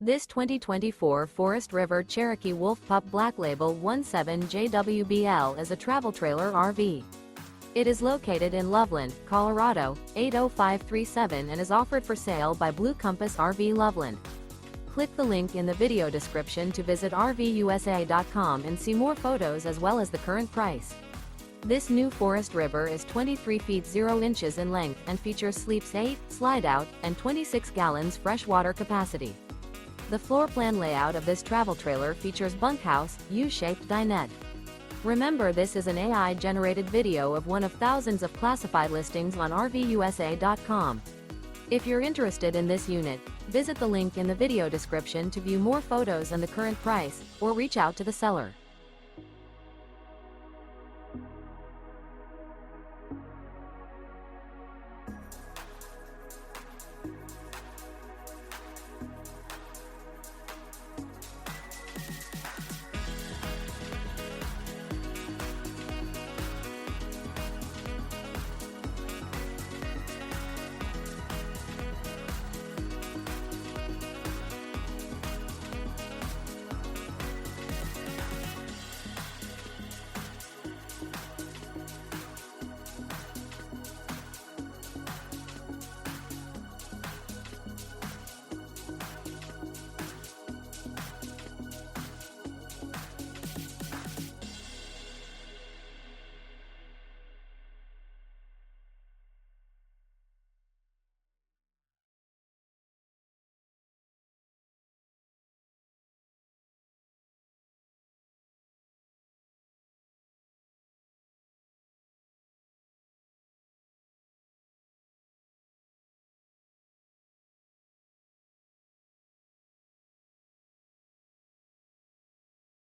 This 2024 Forest River Cherokee Wolf Pup Black Label 17JWBL is a travel trailer RV. It is located in Loveland, Colorado, 80537 and is offered for sale by Blue Compass RV Loveland. Click the link in the video description to visit RVUSA.com and see more photos as well as the current price. This new Forest River is 23 feet 0 inches in length and features sleeps 8, slide-out, and 26 gallons freshwater capacity. The floor plan layout of this travel trailer features bunkhouse, U-shaped dinette. Remember, this is an AI-generated video of one of thousands of classified listings on RVUSA.com. If you're interested in this unit, visit the link in the video description to view more photos and the current price, or reach out to the seller.